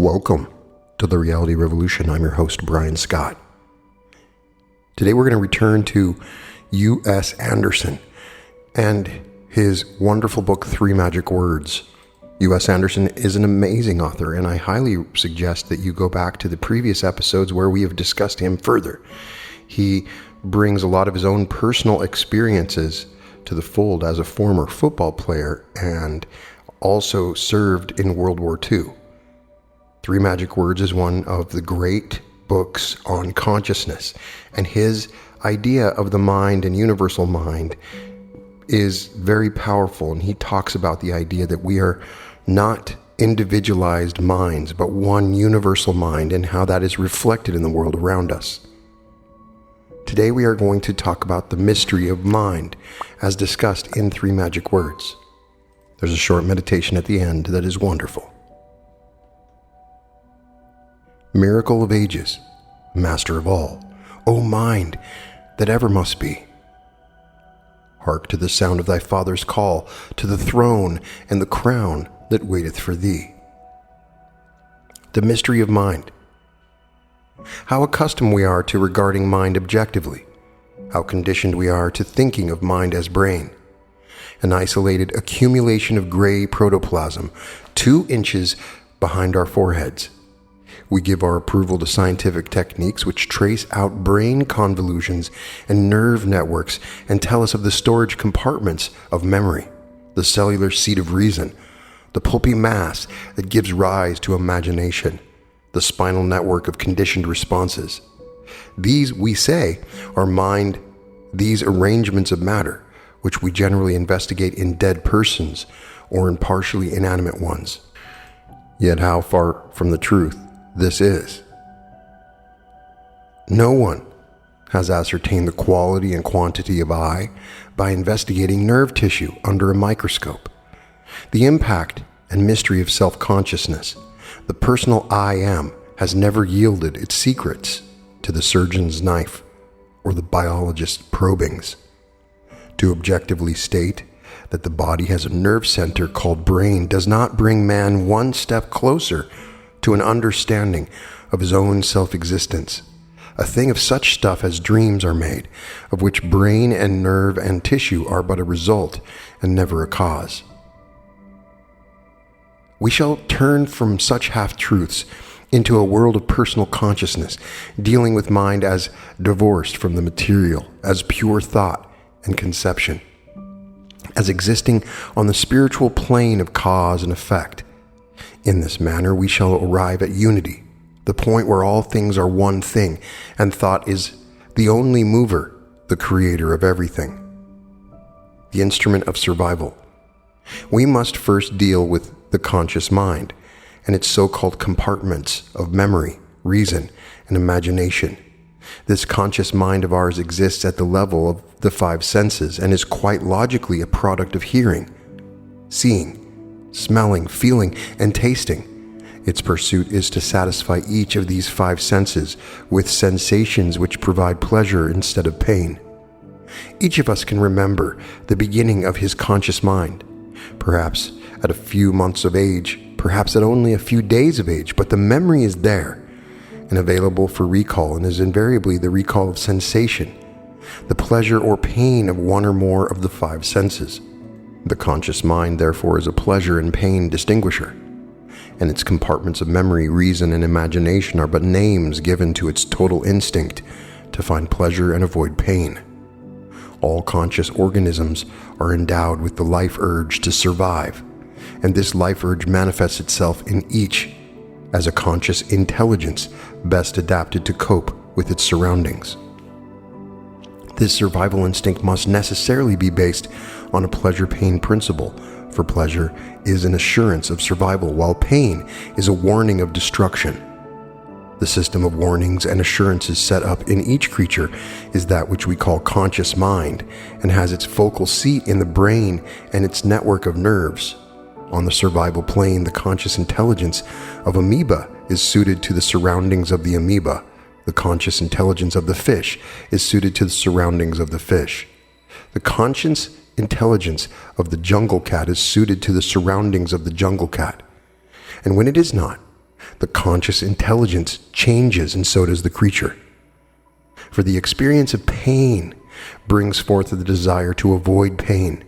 Welcome to the Reality Revolution. I'm your host, Brian Scott. Today we're going to return to U.S. Andersen and his wonderful book, 3 Magic Words. U.S. Andersen is an amazing author, and I highly suggest that you go back to the previous episodes where we have discussed him further. He brings a lot of his own personal experiences to the fold as a former football player and also served in World War II. 3 Magic Words is one of the great books on consciousness, and his idea of the mind and universal mind is very powerful, and he talks about the idea that we are not individualized minds, but one universal mind, and how that is reflected in the world around us. Today we are going to talk about the mystery of mind, as discussed in 3 Magic Words. There's a short meditation at the end that is wonderful. Miracle of ages, master of all, O mind that ever must be. Hark to the sound of thy Father's call, to the throne and the crown that waiteth for thee. The mystery of mind. How accustomed we are to regarding mind objectively, how conditioned we are to thinking of mind as brain, an isolated accumulation of gray protoplasm 2 inches behind our foreheads. We give our approval to scientific techniques which trace out brain convolutions and nerve networks and tell us of the storage compartments of memory, the cellular seat of reason, the pulpy mass that gives rise to imagination, the spinal network of conditioned responses. These, we say, are mind, these arrangements of matter, which we generally investigate in dead persons or in partially inanimate ones. Yet how far from the truth this is. No one has ascertained the quality and quantity of I by investigating nerve tissue under a microscope. The impact and mystery of self-consciousness, the personal I am, has never yielded its secrets to the surgeon's knife or the biologist's probings. To objectively state that the body has a nerve center called brain does not bring man one step closer to an understanding of his own self-existence. A thing of such stuff as dreams are made, of which brain and nerve and tissue are but a result and never a cause. We shall turn from such half-truths into a world of personal consciousness, dealing with mind as divorced from the material, as pure thought and conception, as existing on the spiritual plane of cause and effect. In this manner, we shall arrive at unity, the point where all things are one thing, and thought is the only mover, the creator of everything, the instrument of survival. We must first deal with the conscious mind and its so-called compartments of memory, reason, and imagination. This conscious mind of ours exists at the level of the 5 senses and is quite logically a product of hearing, seeing, smelling, feeling, and tasting. Its pursuit is to satisfy each of these 5 senses with sensations which provide pleasure instead of pain. Each of us can remember the beginning of his conscious mind, perhaps at a few months of age, perhaps at only a few days of age, but the memory is there and available for recall, and is invariably the recall of sensation, the pleasure or pain of one or more of the 5 senses. The conscious mind, therefore, is a pleasure and pain distinguisher, and its compartments of memory, reason, and imagination are but names given to its total instinct to find pleasure and avoid pain. All conscious organisms are endowed with the life urge to survive, and this life urge manifests itself in each as a conscious intelligence best adapted to cope with its surroundings. This survival instinct must necessarily be based on a pleasure-pain principle, for pleasure is an assurance of survival, while pain is a warning of destruction. The system of warnings and assurances set up in each creature is that which we call conscious mind, and has its focal seat in the brain and its network of nerves. On the survival plane, the conscious intelligence of amoeba is suited to the surroundings of the amoeba. The conscious intelligence of the fish is suited to the surroundings of the fish. The conscious intelligence of the jungle cat is suited to the surroundings of the jungle cat. And when it is not, The conscious intelligence changes, and so does the creature. For the experience of pain brings forth the desire to avoid pain,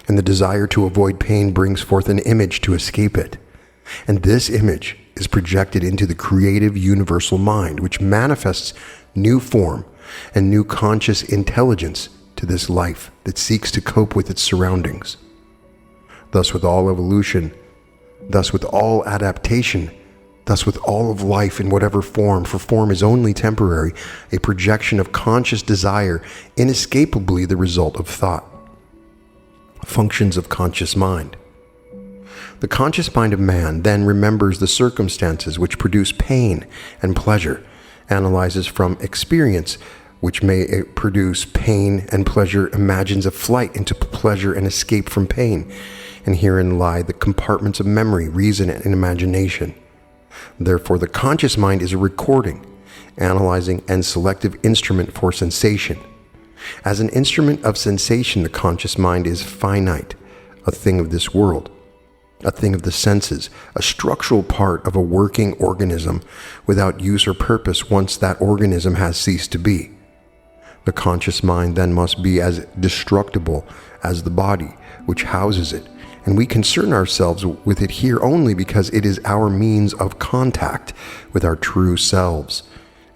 and the desire to avoid pain brings forth an image to escape it. And this image is projected into the creative universal mind, which manifests new form and new conscious intelligence to this life that seeks to cope with its surroundings. Thus with all evolution, thus with all adaptation, thus with all of life in whatever form, for form is only temporary, a projection of conscious desire, inescapably the result of thought. Functions of conscious mind. The conscious mind of man then remembers the circumstances which produce pain and pleasure, analyzes from experience which may produce pain and pleasure, imagines a flight into pleasure and escape from pain, and herein lie the compartments of memory, reason, and imagination. Therefore, the conscious mind is a recording, analyzing, and selective instrument for sensation. As an instrument of sensation, the conscious mind is finite, a thing of this world, a thing of the senses, a structural part of a working organism without use or purpose once that organism has ceased to be. The conscious mind then must be as destructible as the body which houses it, and we concern ourselves with it here only because it is our means of contact with our true selves,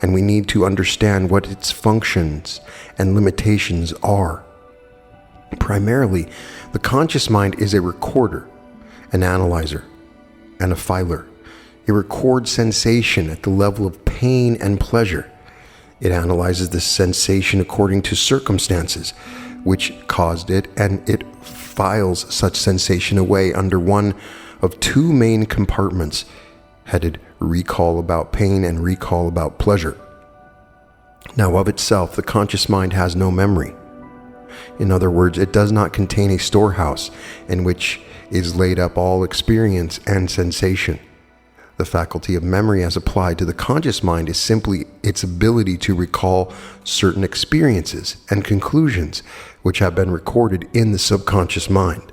and we need to understand what its functions and limitations are. Primarily, the conscious mind is a recorder, an analyzer, and a filer. It records sensation at the level of pain and pleasure. It analyzes the sensation according to circumstances which caused it, and it files such sensation away under one of two main compartments, headed recall about pain and recall about pleasure. Now, of itself, the conscious mind has no memory. In other words, it does not contain a storehouse in which is laid up all experience and sensation. The faculty of memory as applied to the conscious mind is simply its ability to recall certain experiences and conclusions which have been recorded in the subconscious mind.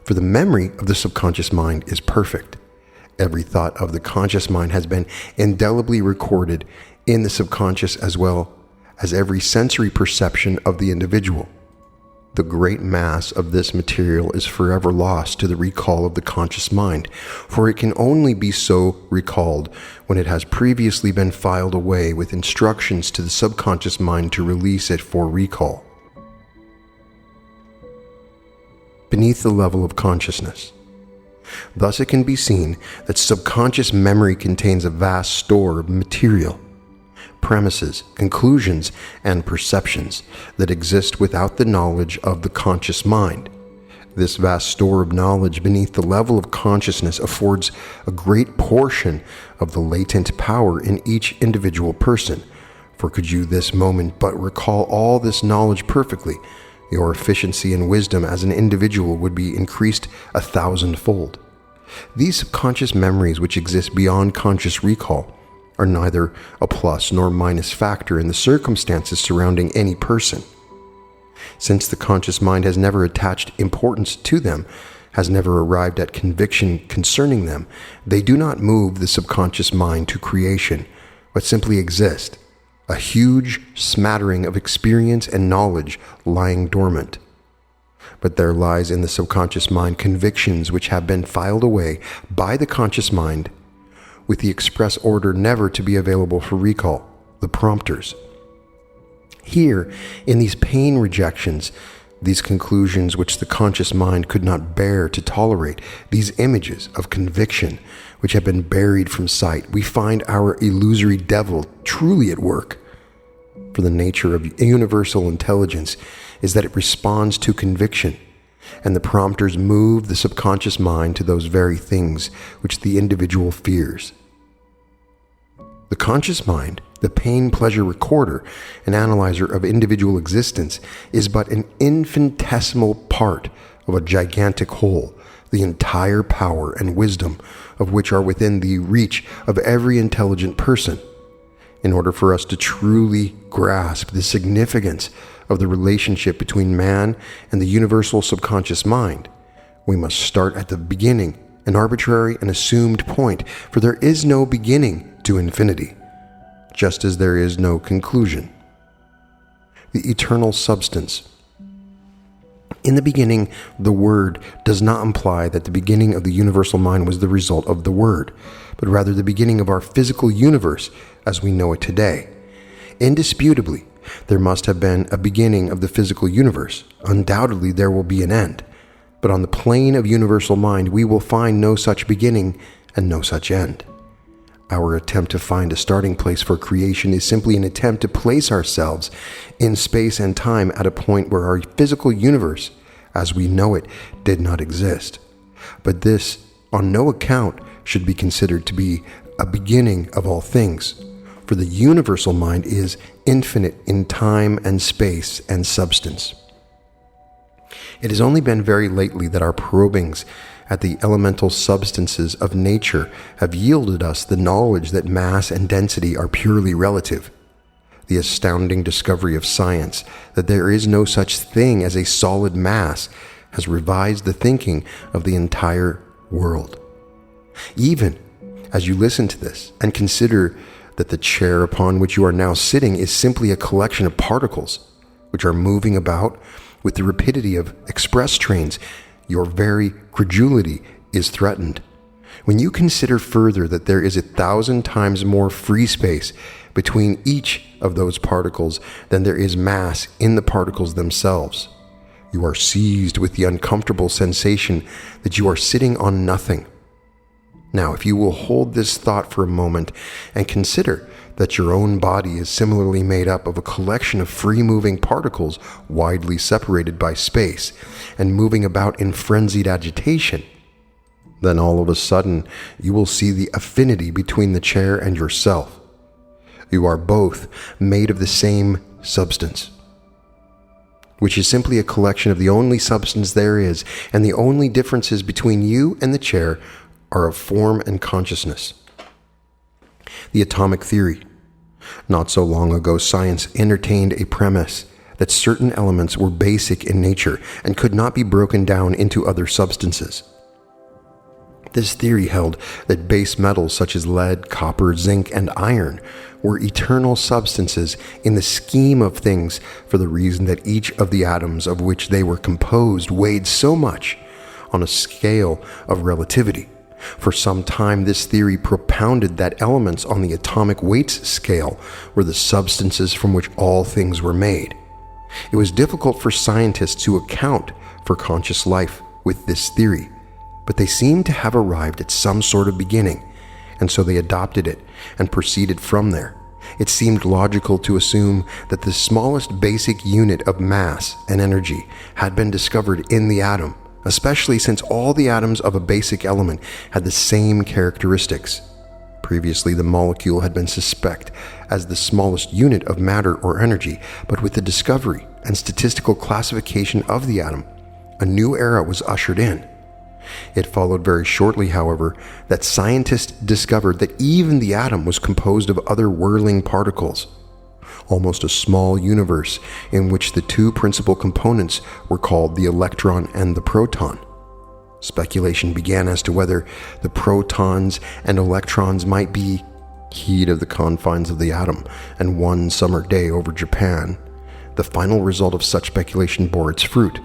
For the memory of the subconscious mind is perfect. Every thought of the conscious mind has been indelibly recorded in the subconscious, as well as every sensory perception of the individual. The great mass of this material is forever lost to the recall of the conscious mind, for it can only be so recalled when it has previously been filed away with instructions to the subconscious mind to release it for recall. Beneath the level of consciousness. Thus it can be seen that subconscious memory contains a vast store of material, premises, conclusions, and perceptions that exist without the knowledge of the conscious mind. This vast store of knowledge beneath the level of consciousness affords a great portion of the latent power in each individual person. For could you this moment but recall all this knowledge perfectly, your efficiency and wisdom as an individual would be increased 1,000-fold. These subconscious memories which exist beyond conscious recall are neither a plus nor minus factor in the circumstances surrounding any person. Since the conscious mind has never attached importance to them, has never arrived at conviction concerning them, they do not move the subconscious mind to creation, but simply exist, a huge smattering of experience and knowledge lying dormant. But there lies in the subconscious mind convictions which have been filed away by the conscious mind with the express order never to be available for recall, the prompters. Here, in these pain rejections, these conclusions which the conscious mind could not bear to tolerate, these images of conviction which have been buried from sight, we find our illusory devil truly at work. For the nature of universal intelligence is that it responds to conviction, and the prompters move the subconscious mind to those very things which the individual fears. The conscious mind, the pain-pleasure recorder and analyzer of individual existence, is but an infinitesimal part of a gigantic whole, the entire power and wisdom of which are within the reach of every intelligent person. In order for us to truly grasp the significance of the relationship between man and the universal subconscious mind, we must start at the beginning an arbitrary and assumed point, for there is no beginning to infinity, just as there is no conclusion. The eternal substance. In the beginning, the Word does not imply that the beginning of the universal mind was the result of the Word, but rather the beginning of our physical universe as we know it today. Indisputably, there must have been a beginning of the physical universe. Undoubtedly, there will be an end. But on the plane of universal mind, we will find no such beginning and no such end. Our attempt to find a starting place for creation is simply an attempt to place ourselves in space and time at a point where our physical universe, as we know it, did not exist. But this, on no account, should be considered to be a beginning of all things, for the universal mind is infinite in time and space and substance. It has only been very lately that our probings at the elemental substances of nature have yielded us the knowledge that mass and density are purely relative. The astounding discovery of science that there is no such thing as a solid mass has revised the thinking of the entire world. Even as you listen to this and consider that the chair upon which you are now sitting is simply a collection of particles which are moving about with the rapidity of express trains, your very credulity is threatened. When you consider further that there is 1,000 times more free space between each of those particles than there is mass in the particles themselves, you are seized with the uncomfortable sensation that you are sitting on nothing. Now, if you will hold this thought for a moment and consider that your own body is similarly made up of a collection of free-moving particles widely separated by space and moving about in frenzied agitation, then all of a sudden you will see the affinity between the chair and yourself. You are both made of the same substance, which is simply a collection of the only substance there is, and the only differences between you and the chair are of form and consciousness. The atomic theory. Not so long ago, science entertained a premise that certain elements were basic in nature and could not be broken down into other substances. This theory held that base metals such as lead, copper, zinc, and iron were eternal substances in the scheme of things for the reason that each of the atoms of which they were composed weighed so much on a scale of relativity. For some time, this theory propounded that elements on the atomic weights scale were the substances from which all things were made. It was difficult for scientists to account for conscious life with this theory, but they seemed to have arrived at some sort of beginning, and so they adopted it and proceeded from there. It seemed logical to assume that the smallest basic unit of mass and energy had been discovered in the atom, especially since all the atoms of a basic element had the same characteristics. Previously, the molecule had been suspect as the smallest unit of matter or energy, but with the discovery and statistical classification of the atom, a new era was ushered in. It followed very shortly, however, that scientists discovered that even the atom was composed of other whirling particles, almost a small universe in which the two principal components were called the electron and the proton. Speculation began as to whether the protons and electrons might be heat of the confines of the atom, and one summer day over Japan, the final result of such speculation bore its fruit.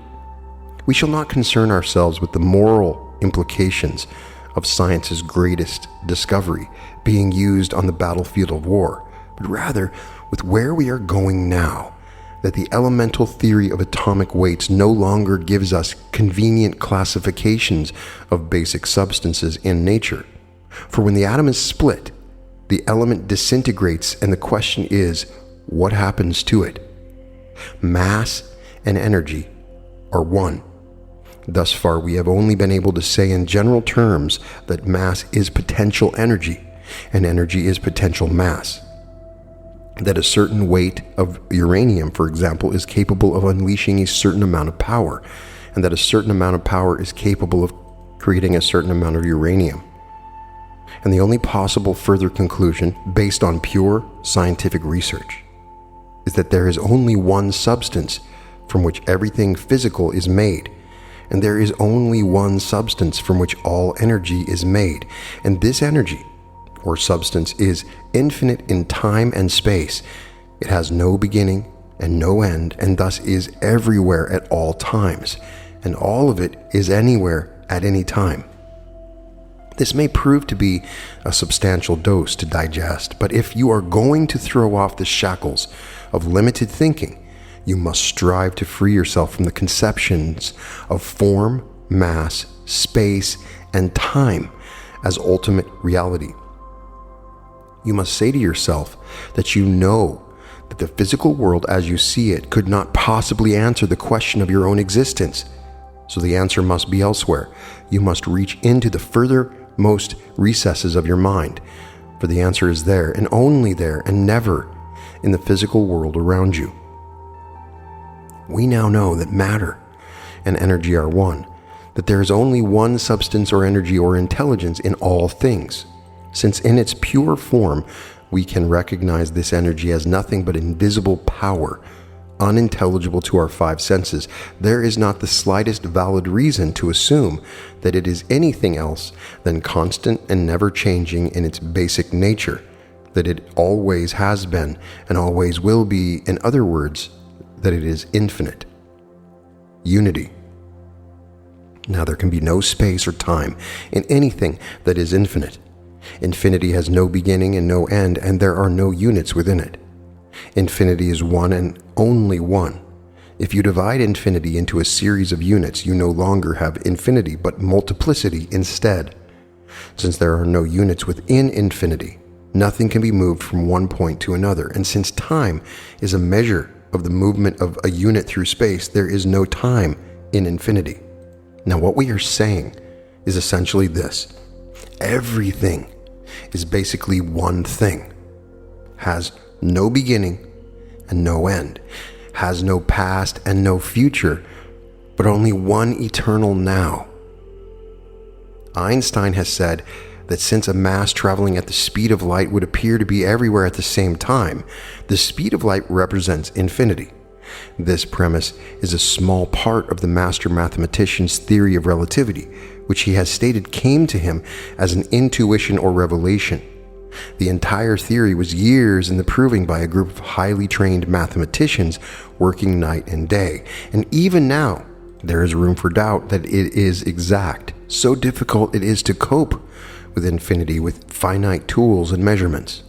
We shall not concern ourselves with the moral implications of science's greatest discovery being used on the battlefield of war, but rather with where we are going now, that the elemental theory of atomic weights no longer gives us convenient classifications of basic substances in nature. For when the atom is split, the element disintegrates, and the question is, what happens to it? Mass and energy are one. Thus far, we have only been able to say in general terms that mass is potential energy, and energy is potential mass. That a certain weight of uranium, for example, is capable of unleashing a certain amount of power, and that a certain amount of power is capable of creating a certain amount of uranium. And the only possible further conclusion, based on pure scientific research, is that there is only one substance from which everything physical is made, and there is only one substance from which all energy is made, and this energy, or substance, is infinite in time and space. It has no beginning and no end, and thus is everywhere at all times, and all of it is anywhere at any time. This may prove to be a substantial dose to digest, but if you are going to throw off the shackles of limited thinking, you must strive to free yourself from the conceptions of form, mass, space, and time as ultimate reality. You must say to yourself that you know that the physical world as you see it could not possibly answer the question of your own existence. So the answer must be elsewhere. You must reach into the furthermost recesses of your mind, for the answer is there, and only there, and never in the physical world around you. We now know that matter and energy are one, that there is only one substance or energy or intelligence in all things. Since in its pure form, we can recognize this energy as nothing but invisible power, unintelligible to our five senses, there is not the slightest valid reason to assume that it is anything else than constant and never changing in its basic nature, that it always has been and always will be, in other words, that it is infinite. Unity. Now there can be no space or time in anything that is infinite. Infinity has no beginning and no end, and there are no units within it. Infinity is one and only one. If you divide infinity into a series of units, you no longer have infinity, but multiplicity instead. Since there are no units within infinity, nothing can be moved from one point to another, and since time is a measure of the movement of a unit through space, there is no time in infinity. Now what we are saying is essentially this: everything is basically one thing, has no beginning and no end, has no past and no future, but only one eternal now. Einstein has said that since a mass traveling at the speed of light would appear to be everywhere at the same time, the speed of light represents infinity. This premise is a small part of the master mathematician's theory of relativity, which he has stated came to him as an intuition or revelation. The entire theory was years in the proving by a group of highly trained mathematicians working night and day, and even now there is room for doubt that it is exact. So difficult it is to cope with infinity with finite tools and measurements.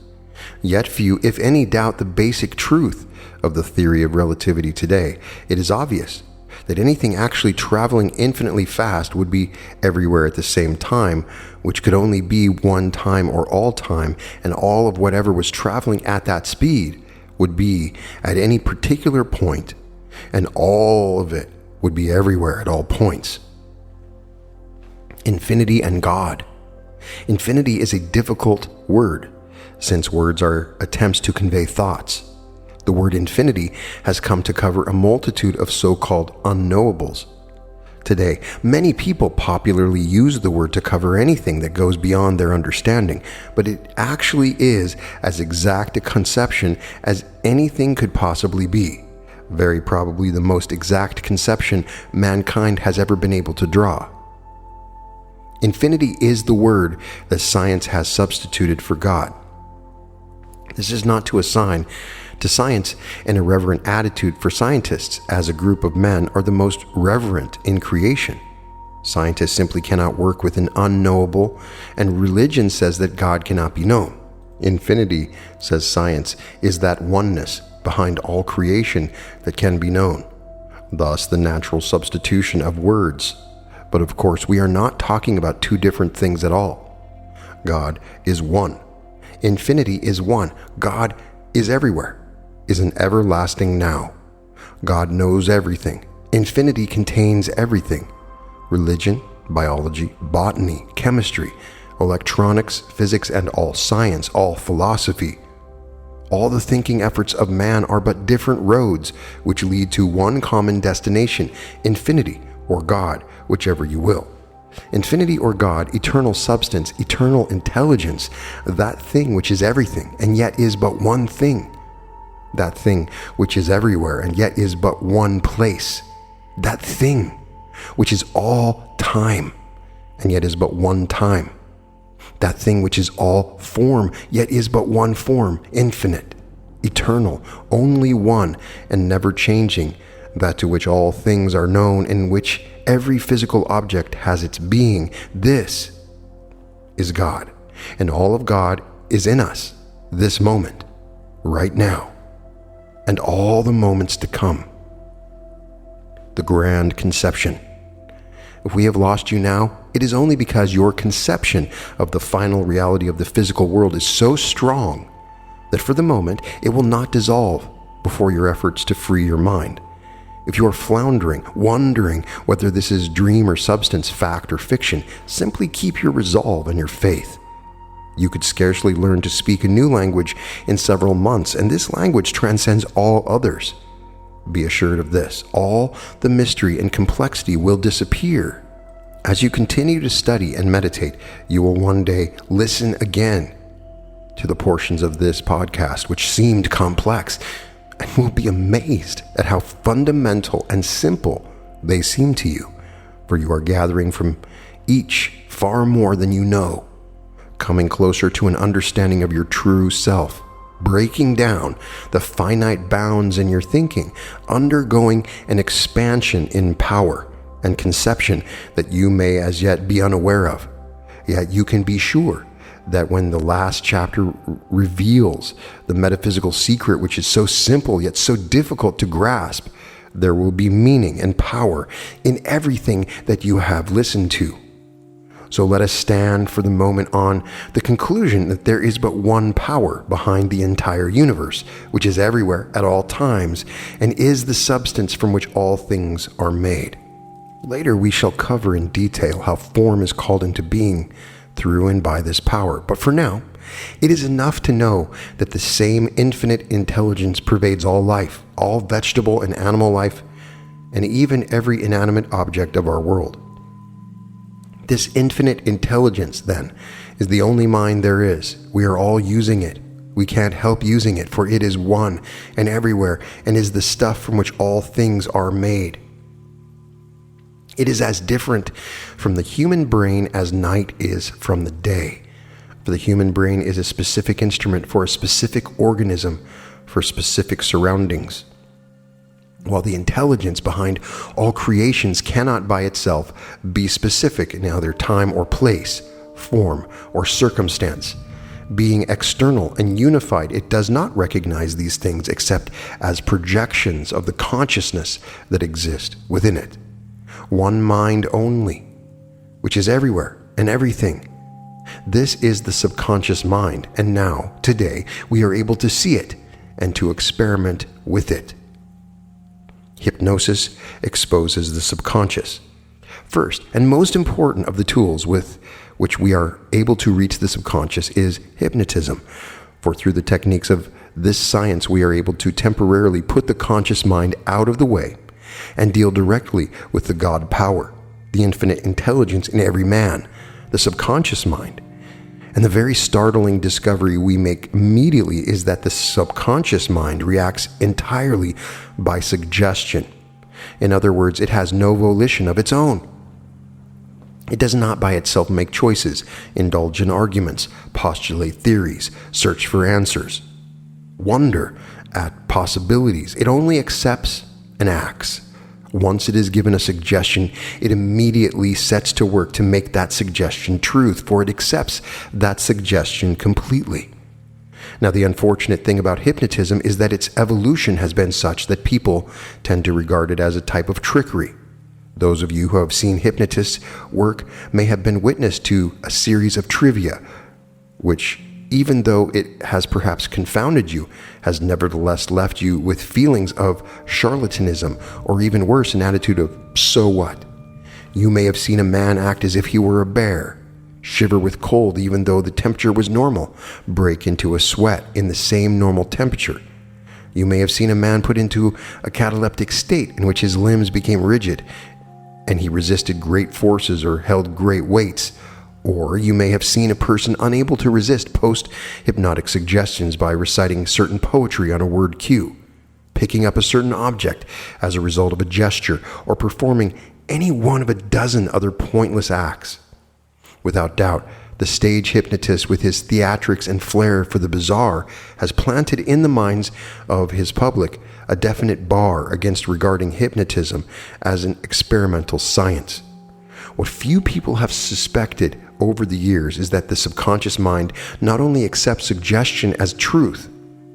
Yet few, if any, doubt the basic truth of the theory of relativity today. It is obvious that anything actually traveling infinitely fast would be everywhere at the same time, which could only be one time or all time, and all of whatever was traveling at that speed would be at any particular point, and all of it would be everywhere at all points. Infinity and God. Infinity is a difficult word, since words are attempts to convey thoughts. The word infinity has come to cover a multitude of so-called unknowables. Today, many people popularly use the word to cover anything that goes beyond their understanding, but it actually is as exact a conception as anything could possibly be. Very probably the most exact conception mankind has ever been able to draw. Infinity is the word that science has substituted for God. This is not to assign to science an irreverent attitude, for scientists as a group of men are the most reverent in creation. Scientists simply cannot work with an unknowable, and religion says that God cannot be known. Infinity, says science, is that oneness behind all creation that can be known. Thus the natural substitution of words. But of course we are not talking about two different things at all. God is one. Infinity is one. God is everywhere, is an everlasting now. God knows everything. Infinity contains everything. Religion, biology, botany, chemistry, electronics, physics, and all science, all philosophy. All the thinking efforts of man are but different roads which lead to one common destination, infinity or God, whichever you will. Infinity or God, eternal substance, eternal intelligence, that thing which is everything and yet is but one thing. That thing which is everywhere and yet is but one place. That thing which is all time, and yet is but one time. That thing which is all form, yet is but one form, infinite, eternal, only one, and never changing, that to which all things are known, in which every physical object has its being. This is God, and all of God is in us, this moment, right now, and all the moments to come. The grand conception. If we have lost you now, it is only because your conception of the final reality of the physical world is so strong that for the moment it will not dissolve before your efforts to free your mind. If you are floundering, wondering whether this is dream or substance, fact or fiction, simply keep your resolve and your faith. You could scarcely learn to speak a new language in several months, and this language transcends all others. Be assured of this: all the mystery and complexity will disappear. As you continue to study and meditate, you will one day listen again to the portions of this podcast which seemed complex, and will be amazed at how fundamental and simple they seem to you, for you are gathering from each far more than you know, coming closer to an understanding of your true self, breaking down the finite bounds in your thinking, undergoing an expansion in power and conception that you may as yet be unaware of. Yet you can be sure that when the last chapter reveals the metaphysical secret, which is so simple yet so difficult to grasp, there will be meaning and power in everything that you have listened to. So let us stand for the moment on the conclusion that there is but one power behind the entire universe, which is everywhere at all times, and is the substance from which all things are made. Later we shall cover in detail how form is called into being through and by this power. But for now, it is enough to know that the same infinite intelligence pervades all life, all vegetable and animal life, and even every inanimate object of our world. This infinite intelligence, then, is the only mind there is. We are all using it. We can't help using it, for it is one and everywhere, and is the stuff from which all things are made. It is as different from the human brain as night is from the day. For the human brain is a specific instrument for a specific organism, for specific surroundings, while the intelligence behind all creations cannot by itself be specific in either time or place, form or circumstance. Being external and unified, it does not recognize these things except as projections of the consciousness that exist within it. One mind only, which is everywhere and everything. This is the subconscious mind, and now, today, we are able to see it and to experiment with it. Hypnosis exposes the subconscious. First, and most important of the tools with which we are able to reach the subconscious is hypnotism. For through the techniques of this science, we are able to temporarily put the conscious mind out of the way and deal directly with the God power, the infinite intelligence in every man, the subconscious mind. And the very startling discovery we make immediately is that the subconscious mind reacts entirely by suggestion. In other words, it has no volition of its own. It does not by itself make choices, indulge in arguments, postulate theories, search for answers, wonder at possibilities. It only accepts and acts. Once it is given a suggestion, it immediately sets to work to make that suggestion truth, for it accepts that suggestion completely. Now, the unfortunate thing about hypnotism is that its evolution has been such that people tend to regard it as a type of trickery. Those of you who have seen hypnotists work may have been witness to a series of trivia, which, even though it has perhaps confounded you, has nevertheless left you with feelings of charlatanism, or even worse, an attitude of, so what? You may have seen a man act as if he were a bear, shiver with cold even though the temperature was normal, break into a sweat in the same normal temperature. You may have seen a man put into a cataleptic state in which his limbs became rigid, and he resisted great forces or held great weights. Or you may have seen a person unable to resist post-hypnotic suggestions by reciting certain poetry on a word cue, picking up a certain object as a result of a gesture, or performing any one of a dozen other pointless acts. Without doubt, the stage hypnotist with his theatrics and flair for the bizarre has planted in the minds of his public a definite bar against regarding hypnotism as an experimental science. What few people have suspected over the years is that the subconscious mind not only accepts suggestion as truth,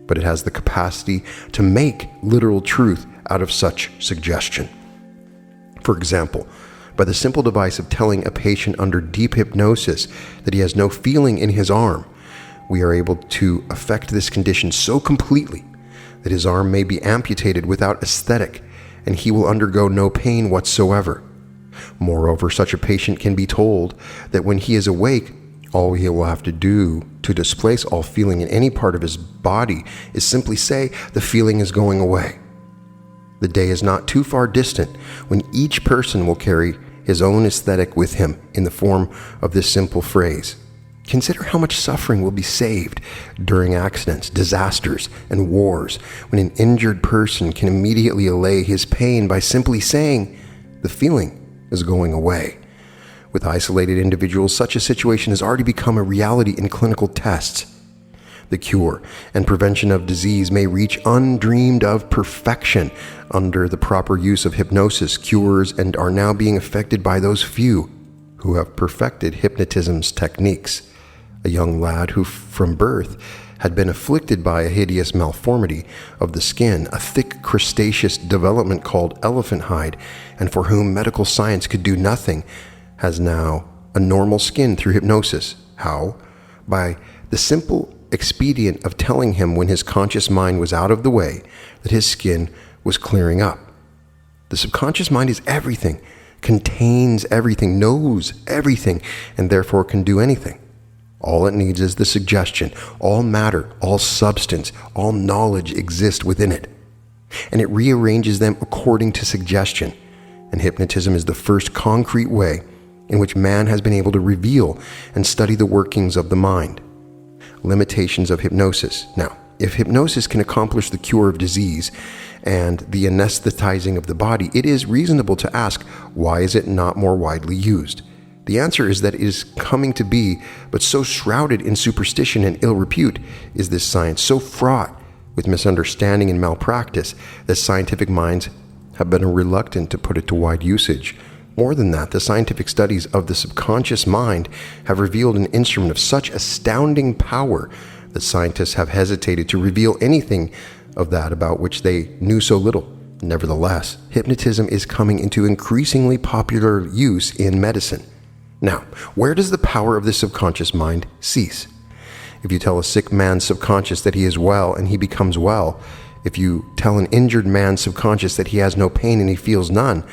but it has the capacity to make literal truth out of such suggestion. For example, by the simple device of telling a patient under deep hypnosis that he has no feeling in his arm, we are able to affect this condition so completely that his arm may be amputated without aesthetic, and he will undergo no pain whatsoever. Moreover, such a patient can be told that when he is awake, all he will have to do to displace all feeling in any part of his body is simply say, "The feeling is going away." The day is not too far distant when each person will carry his own aesthetic with him in the form of this simple phrase. Consider how much suffering will be saved during accidents, disasters, and wars when an injured person can immediately allay his pain by simply saying, "The feeling is going away." With isolated individuals, such a situation has already become a reality in clinical tests. The cure and prevention of disease may reach undreamed of perfection under the proper use of hypnosis cures and are now being affected by those few who have perfected hypnotism's techniques. A young lad who from birth had been afflicted by a hideous malformity of the skin, a thick crustaceous development called elephant hide, and for whom medical science could do nothing, has now a normal skin through hypnosis. How? By the simple expedient of telling him when his conscious mind was out of the way that his skin was clearing up. The subconscious mind is everything, contains everything, knows everything, and therefore can do anything. All it needs is the suggestion. All matter, all substance, all knowledge exist within it. And it rearranges them according to suggestion. And hypnotism is the first concrete way in which man has been able to reveal and study the workings of the mind. Limitations of hypnosis. Now, if hypnosis can accomplish the cure of disease and the anesthetizing of the body, it is reasonable to ask, why is it not more widely used? The answer is that it is coming to be, but so shrouded in superstition and ill repute is this science, so fraught with misunderstanding and malpractice, that scientific minds have been reluctant to put it to wide usage. More than that, the scientific studies of the subconscious mind have revealed an instrument of such astounding power that scientists have hesitated to reveal anything of that about which they knew so little. Nevertheless, hypnotism is coming into increasingly popular use in medicine. Now, where does the power of the subconscious mind cease? If you tell a sick man's subconscious that he is well and he becomes well, if you tell an injured man's subconscious that he has no pain and he feels none,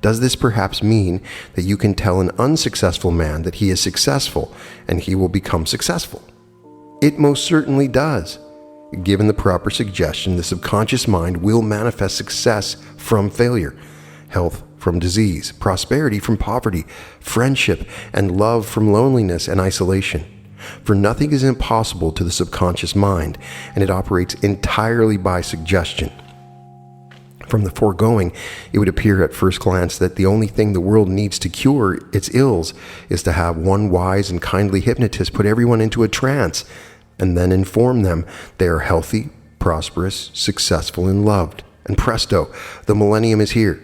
does this perhaps mean that you can tell an unsuccessful man that he is successful and he will become successful? It most certainly does. Given the proper suggestion, the subconscious mind will manifest success from failure, health from disease, prosperity from poverty, friendship and love from loneliness and isolation. For nothing is impossible to the subconscious mind, and it operates entirely by suggestion. From the foregoing, it would appear at first glance that the only thing the world needs to cure its ills is to have one wise and kindly hypnotist put everyone into a trance and then inform them they are healthy, prosperous, successful, and loved. And presto, the millennium is here.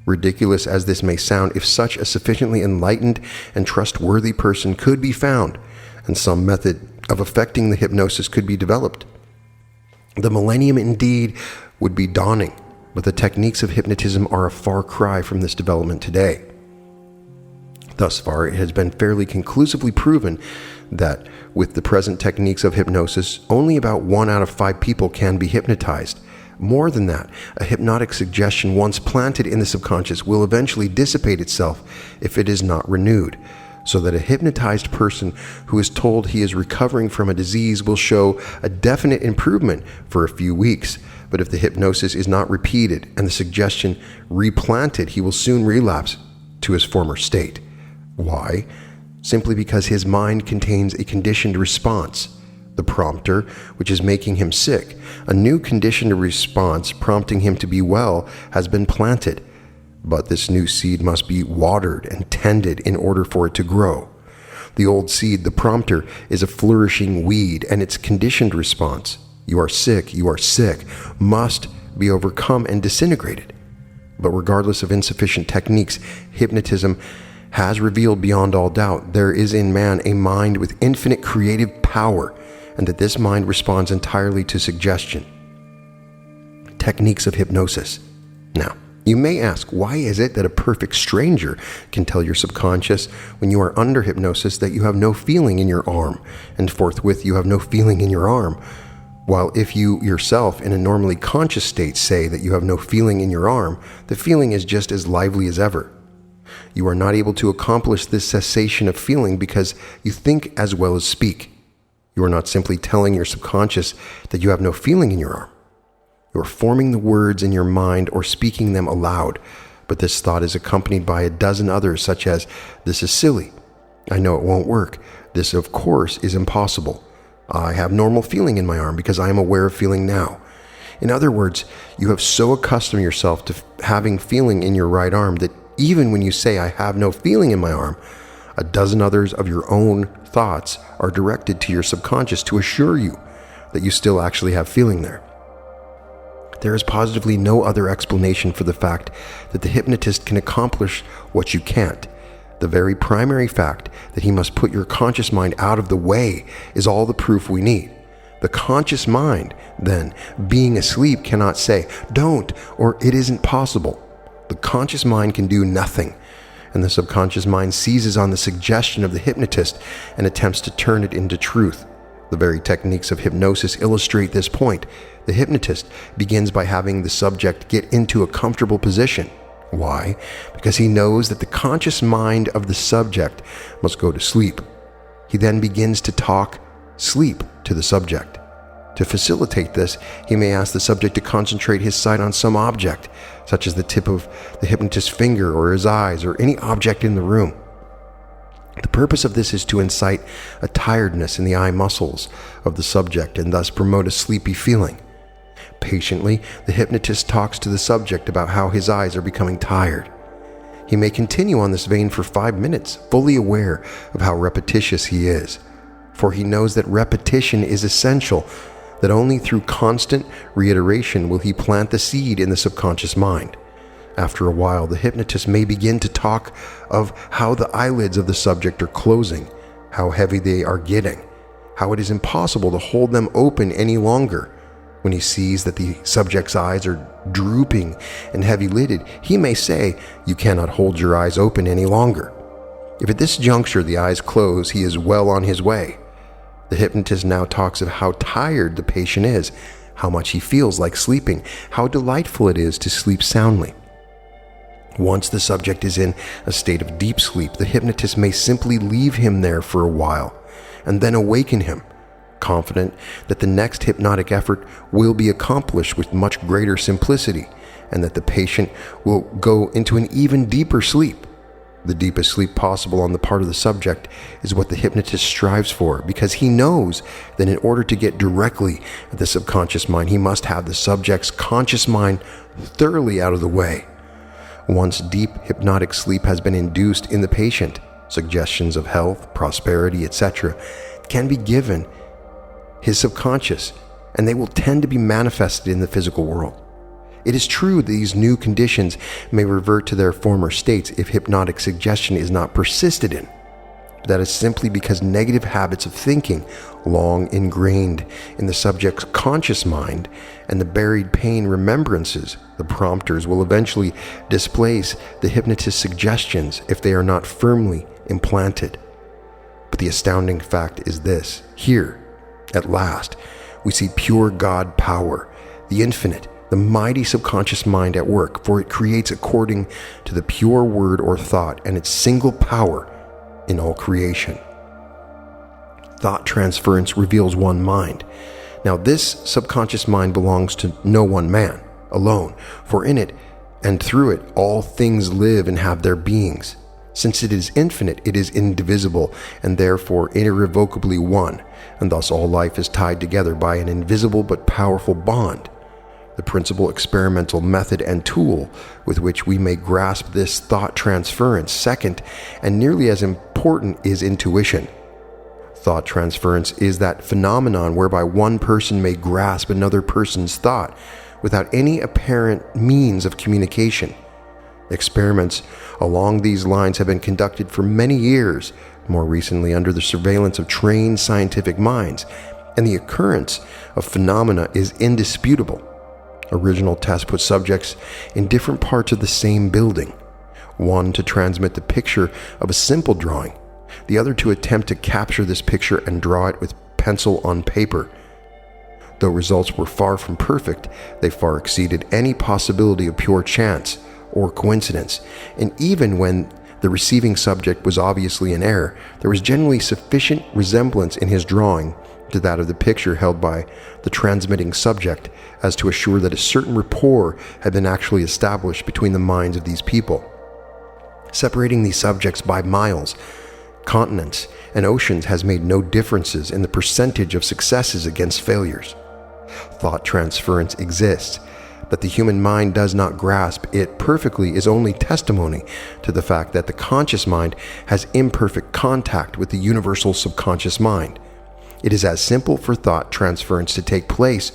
Ridiculous as this may sound, if such a sufficiently enlightened and trustworthy person could be found, and some method of effecting the hypnosis could be developed, the millennium indeed would be dawning. But the techniques of hypnotism are a far cry from this development today. Thus far, it has been fairly conclusively proven that with the present techniques of hypnosis, only about 1 out of 5 people can be hypnotized. More than that, a hypnotic suggestion once planted in the subconscious will eventually dissipate itself if it is not renewed, so that a hypnotized person who is told he is recovering from a disease will show a definite improvement for a few weeks. But if the hypnosis is not repeated and the suggestion replanted, he will soon relapse to his former state. Why? Simply because his mind contains a conditioned response, the prompter, which is making him sick. A new conditioned response prompting him to be well has been planted. But this new seed must be watered and tended in order for it to grow. The old seed, the prompter, is a flourishing weed, and its conditioned response, you are sick, must be overcome and disintegrated. But regardless of insufficient techniques, hypnotism has revealed beyond all doubt there is in man a mind with infinite creative power, and that this mind responds entirely to suggestion. Techniques of hypnosis. Now, you may ask, why is it that a perfect stranger can tell your subconscious when you are under hypnosis that you have no feeling in your arm, and forthwith you have no feeling in your arm, while if you yourself in a normally conscious state say that you have no feeling in your arm, the feeling is just as lively as ever? You are not able to accomplish this cessation of feeling because you think as well as speak. You are not simply telling your subconscious that you have no feeling in your arm. You are forming the words in your mind or speaking them aloud, but this thought is accompanied by a dozen others such as, this is silly, I know it won't work, this of course is impossible, I have normal feeling in my arm because I am aware of feeling now. In other words, you have so accustomed yourself to having feeling in your right arm that even when you say I have no feeling in my arm, a dozen others of your own thoughts are directed to your subconscious to assure you that you still actually have feeling there. There is positively no other explanation for the fact that the hypnotist can accomplish what you can't. The very primary fact that he must put your conscious mind out of the way is all the proof we need. The conscious mind, then, being asleep, cannot say, don't, or it isn't possible. The conscious mind can do nothing, and the subconscious mind seizes on the suggestion of the hypnotist and attempts to turn it into truth. The very techniques of hypnosis illustrate this point. The hypnotist begins by having the subject get into a comfortable position. Why? Because he knows that the conscious mind of the subject must go to sleep. He then begins to talk sleep to the subject. To facilitate this, he may ask the subject to concentrate his sight on some object, such as the tip of the hypnotist's finger or his eyes or any object in the room. The purpose of this is to incite a tiredness in the eye muscles of the subject and thus promote a sleepy feeling. Patiently, the hypnotist talks to the subject about how his eyes are becoming tired. He may continue on this vein for 5 minutes, fully aware of how repetitious he is, for he knows that repetition is essential, that only through constant reiteration will he plant the seed in the subconscious mind. After a while, the hypnotist may begin to talk of how the eyelids of the subject are closing, how heavy they are getting, how it is impossible to hold them open any longer. When he sees that the subject's eyes are drooping and heavy-lidded, he may say, you cannot hold your eyes open any longer. If at this juncture the eyes close, he is well on his way. The hypnotist now talks of how tired the patient is, how much he feels like sleeping, how delightful it is to sleep soundly. Once the subject is in a state of deep sleep, the hypnotist may simply leave him there for a while and then awaken him, confident that the next hypnotic effort will be accomplished with much greater simplicity and that the patient will go into an even deeper sleep. The deepest sleep possible on the part of the subject is what the hypnotist strives for, because he knows that in order to get directly at the subconscious mind, he must have the subject's conscious mind thoroughly out of the way. Once deep hypnotic sleep has been induced in the patient, suggestions of health, prosperity, etc. can be given his subconscious, and they will tend to be manifested in the physical world. It is true these new conditions may revert to their former states if hypnotic suggestion is not persisted in. That is simply because negative habits of thinking, long ingrained in the subject's conscious mind, and the buried pain remembrances, the prompters, will eventually displace the hypnotist's suggestions if they are not firmly implanted. But the astounding fact is this: here, at last, we see pure God power, the infinite, the mighty subconscious mind at work, for it creates according to the pure word or thought and its single power in all creation. Thought transference reveals one mind. Now this subconscious mind belongs to no one man alone, for in it and through it all things live and have their beings. Since it is infinite, it is indivisible and therefore irrevocably one, and thus all life is tied together by an invisible but powerful bond. The principal experimental method and tool with which we may grasp this thought transference, second, and nearly as important, is intuition. Thought transference is that phenomenon whereby one person may grasp another person's thought without any apparent means of communication. Experiments along these lines have been conducted for many years, more recently under the surveillance of trained scientific minds, and the occurrence of phenomena is indisputable. Original tests put subjects in different parts of the same building, one to transmit the picture of a simple drawing, the other to attempt to capture this picture and draw it with pencil on paper. Though results were far from perfect, they far exceeded any possibility of pure chance or coincidence, and even when the receiving subject was obviously in error, there was generally sufficient resemblance in his drawing to that of the picture held by the transmitting subject as to assure that a certain rapport had been actually established between the minds of these people. Separating these subjects by miles, continents, and oceans has made no differences in the percentage of successes against failures. Thought transference exists. That the human mind does not grasp it perfectly is only testimony to the fact that the conscious mind has imperfect contact with the universal subconscious mind. It is as simple for thought transference to take place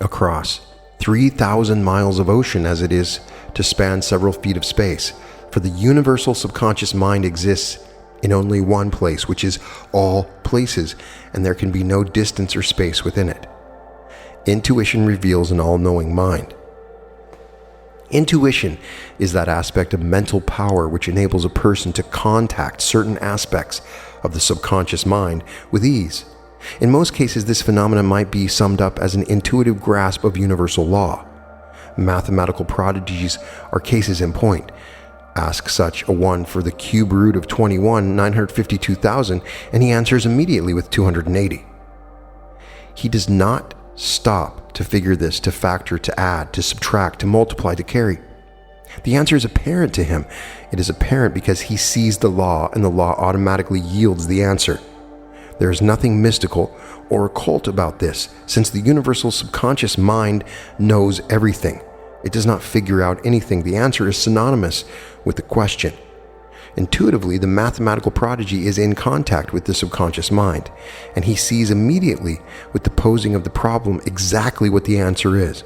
across 3,000 miles of ocean as it is to span several feet of space, for the universal subconscious mind exists in only one place, which is all places, and there can be no distance or space within it. Intuition reveals an all-knowing mind. Intuition is that aspect of mental power which enables a person to contact certain aspects of the subconscious mind with ease. In most cases, this phenomenon might be summed up as an intuitive grasp of universal law. Mathematical prodigies are cases in point. Ask such a one for the cube root of 21,952,000, and he answers immediately with 280. He does not stop to figure this, to factor, to add, to subtract, to multiply, to carry. The answer is apparent to him. It is apparent because he sees the law, and the law automatically yields the answer. There is nothing mystical or occult about this, since the universal subconscious mind knows everything. It does not figure out anything. The answer is synonymous with the question. Intuitively, the mathematical prodigy is in contact with the subconscious mind, and he sees immediately with the posing of the problem exactly what the answer is.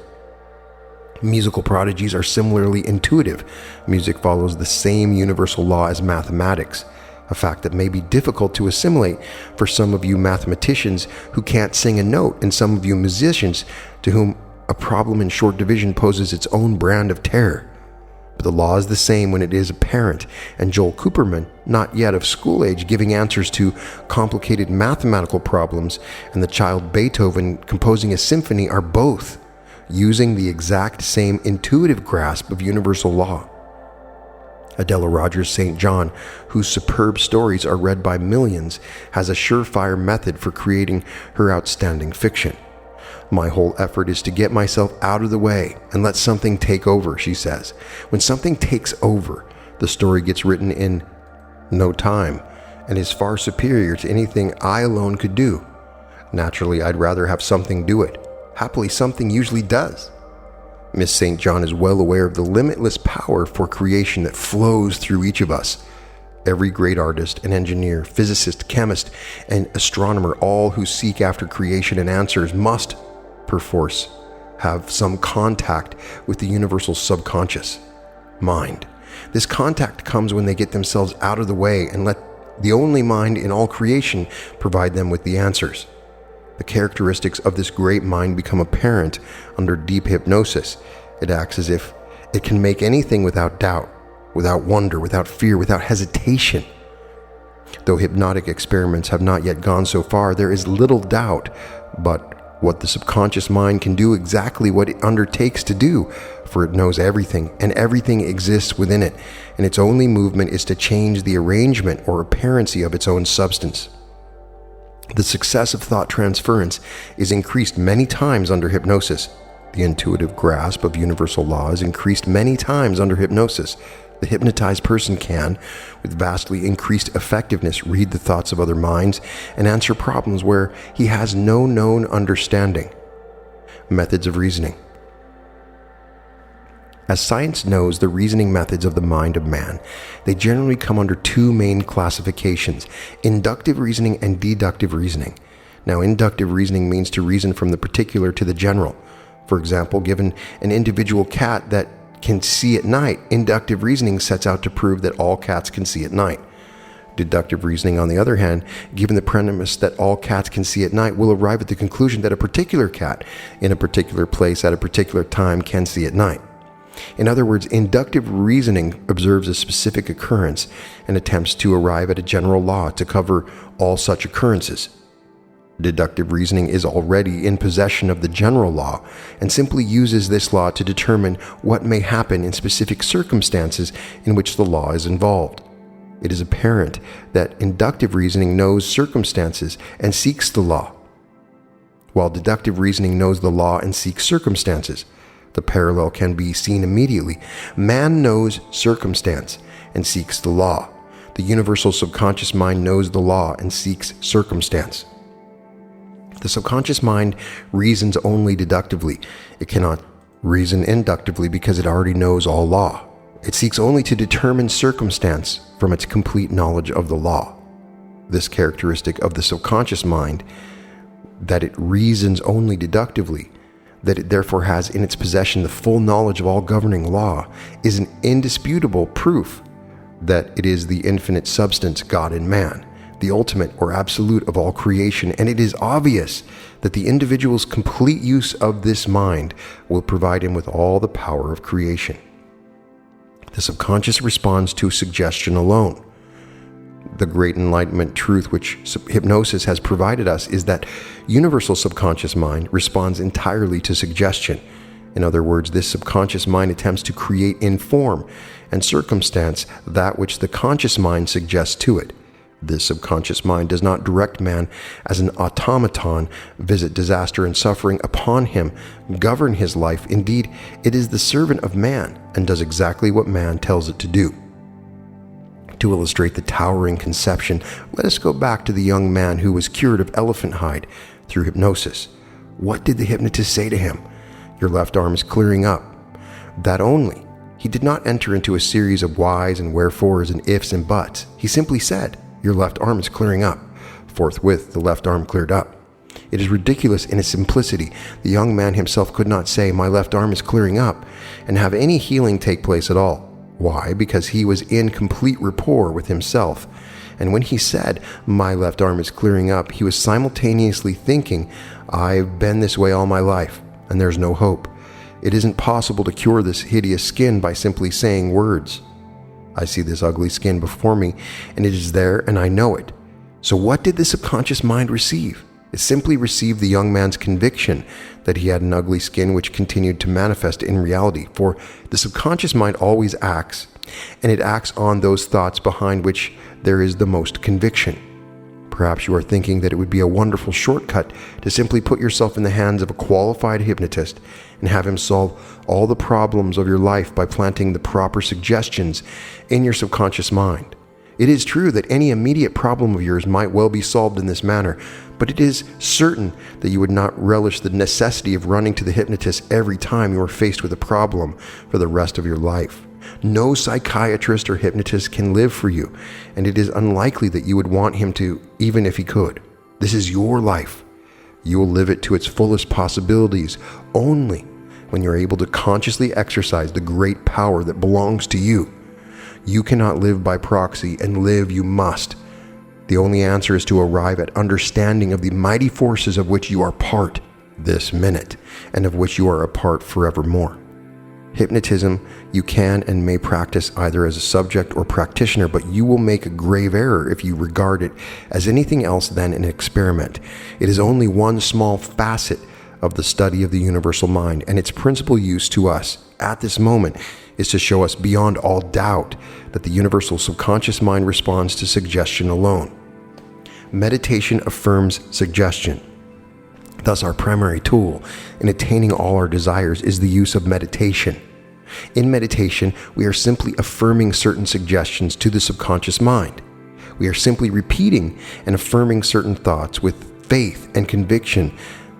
Musical prodigies are similarly intuitive. Music follows the same universal law as mathematics, a fact that may be difficult to assimilate for some of you mathematicians who can't sing a note, and some of you musicians to whom a problem in short division poses its own brand of terror. But the law is the same when it is apparent, and Joel Cooperman, not yet of school age, giving answers to complicated mathematical problems, and the child Beethoven composing a symphony are both using the exact same intuitive grasp of universal law. Adela Rogers St. John, whose superb stories are read by millions, has a surefire method for creating her outstanding fiction. My whole effort is to get myself out of the way and let something take over, she says. When something takes over, the story gets written in no time and is far superior to anything I alone could do. Naturally, I'd rather have something do it. Happily, something usually does. Miss St. John is well aware of the limitless power for creation that flows through each of us. Every great artist and engineer, physicist, chemist, and astronomer, all who seek after creation and answers, must, perforce, have some contact with the universal subconscious mind. This contact comes when they get themselves out of the way and let the only mind in all creation provide them with the answers. The characteristics of this great mind become apparent under deep hypnosis. It acts as if it can make anything without doubt, without wonder, without fear, without hesitation. Though hypnotic experiments have not yet gone so far, there is little doubt but what the subconscious mind can do exactly what it undertakes to do, for it knows everything, and everything exists within it, and its only movement is to change the arrangement or apparency of its own substance. The success of thought transference is increased many times under hypnosis. The intuitive grasp of universal law is increased many times under hypnosis. The hypnotized person can, with vastly increased effectiveness, read the thoughts of other minds and answer problems where he has no known understanding. Methods of reasoning. As science knows the reasoning methods of the mind of man, they generally come under two main classifications: inductive reasoning and deductive reasoning. Now, inductive reasoning means to reason from the particular to the general. For example, given an individual cat that can see at night, inductive reasoning sets out to prove that all cats can see at night. Deductive reasoning, on the other hand, given the premise that all cats can see at night, will arrive at the conclusion that a particular cat in a particular place at a particular time can see at night. In other words, inductive reasoning observes a specific occurrence and attempts to arrive at a general law to cover all such occurrences. Deductive reasoning is already in possession of the general law and simply uses this law to determine what may happen in specific circumstances in which the law is involved. It is apparent that inductive reasoning knows circumstances and seeks the law, while deductive reasoning knows the law and seeks circumstances. The parallel can be seen immediately. Man knows circumstance and seeks the law. The universal subconscious mind knows the law and seeks circumstance. The subconscious mind reasons only deductively. It cannot reason inductively because it already knows all law. It seeks only to determine circumstance from its complete knowledge of the law. This characteristic of the subconscious mind, that it reasons only deductively, that it therefore has in its possession the full knowledge of all governing law, is an indisputable proof that it is the infinite substance, God in man, the ultimate or absolute of all creation, and it is obvious that the individual's complete use of this mind will provide him with all the power of creation. The subconscious responds to suggestion alone. The great enlightenment truth which hypnosis has provided us is that universal subconscious mind responds entirely to suggestion. In other words, this subconscious mind attempts to create in form and circumstance that which the conscious mind suggests to it. This subconscious mind does not direct man as an automaton, visit disaster and suffering upon him, govern his life. Indeed, it is the servant of man and does exactly what man tells it to do. To illustrate the towering conception, let us go back to the young man who was cured of elephant hide through hypnosis. What did the hypnotist say to him? Your left arm is clearing up. That only. He did not enter into a series of whys and wherefores and ifs and buts. He simply said, your left arm is clearing up. Forthwith, the left arm cleared up. It is ridiculous in its simplicity. The young man himself could not say, my left arm is clearing up, and have any healing take place at all. Why? Because he was in complete rapport with himself. And when he said, my left arm is clearing up, he was simultaneously thinking, I've been this way all my life, and there's no hope. It isn't possible to cure this hideous skin by simply saying words. I see this ugly skin before me, and it is there, and I know it. So what did the subconscious mind receive? It simply received the young man's conviction that he had an ugly skin, which continued to manifest in reality. For the subconscious mind always acts, and it acts on those thoughts behind which there is the most conviction. Perhaps you are thinking that it would be a wonderful shortcut to simply put yourself in the hands of a qualified hypnotist and have him solve all the problems of your life by planting the proper suggestions in your subconscious mind. It is true that any immediate problem of yours might well be solved in this manner, but it is certain that you would not relish the necessity of running to the hypnotist every time you are faced with a problem for the rest of your life. No psychiatrist or hypnotist can live for you, and it is unlikely that you would want him to, even if he could. This is your life. You will live it to its fullest possibilities only when you're able to consciously exercise the great power that belongs to you. You cannot live by proxy, and live you must. The only answer is to arrive at understanding of the mighty forces of which you are part this minute, and of which you are a part forevermore. Hypnotism you can and may practice either as a subject or practitioner, but you will make a grave error if you regard it as anything else than an experiment. It is only one small facet of the study of the universal mind, and its principal use to us at this moment is to show us beyond all doubt that the universal subconscious mind responds to suggestion alone. Meditation affirms suggestion. Thus, our primary tool in attaining all our desires is the use of meditation. In meditation, we are simply affirming certain suggestions to the subconscious mind. We are simply repeating and affirming certain thoughts with faith and conviction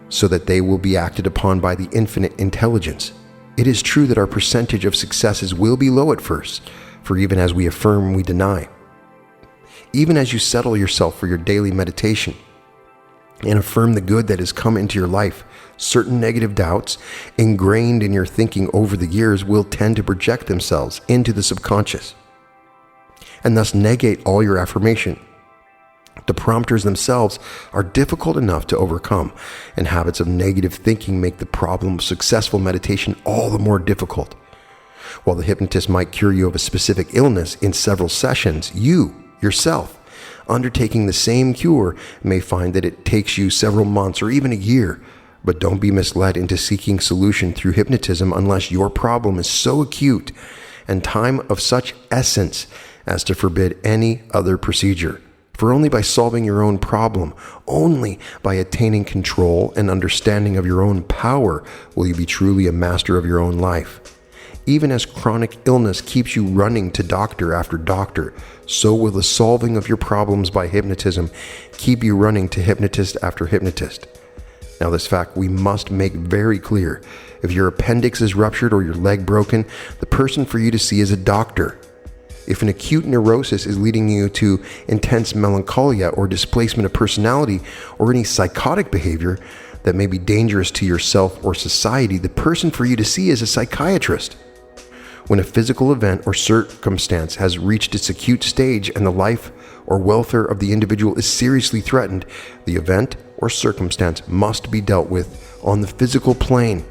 so that they will be acted upon by the infinite intelligence. It is true that our percentage of successes will be low at first, for even as we affirm, we deny. Even as you settle yourself for your daily meditation and affirm the good that has come into your life, certain negative doubts ingrained in your thinking over the years will tend to project themselves into the subconscious and thus negate all your affirmation. The prompters themselves are difficult enough to overcome, and habits of negative thinking make the problem of successful meditation all the more difficult. While the hypnotist might cure you of a specific illness in several sessions, you, yourself, undertaking the same cure may find that it takes you several months or even a year. But don't be misled into seeking solution through hypnotism unless your problem is so acute and time of such essence as to forbid any other procedure. For only by solving your own problem, only by attaining control and understanding of your own power will you be truly a master of your own life. Even as chronic illness keeps you running to doctor after doctor, so will the solving of your problems by hypnotism keep you running to hypnotist after hypnotist. Now, this fact we must make very clear. If your appendix is ruptured or your leg broken, the person for you to see is a doctor. If an acute neurosis is leading you to intense melancholia or displacement of personality or any psychotic behavior that may be dangerous to yourself or society, the person for you to see is a psychiatrist. When a physical event or circumstance has reached its acute stage and the life or welfare of the individual is seriously threatened, the event or circumstance must be dealt with on the physical plane.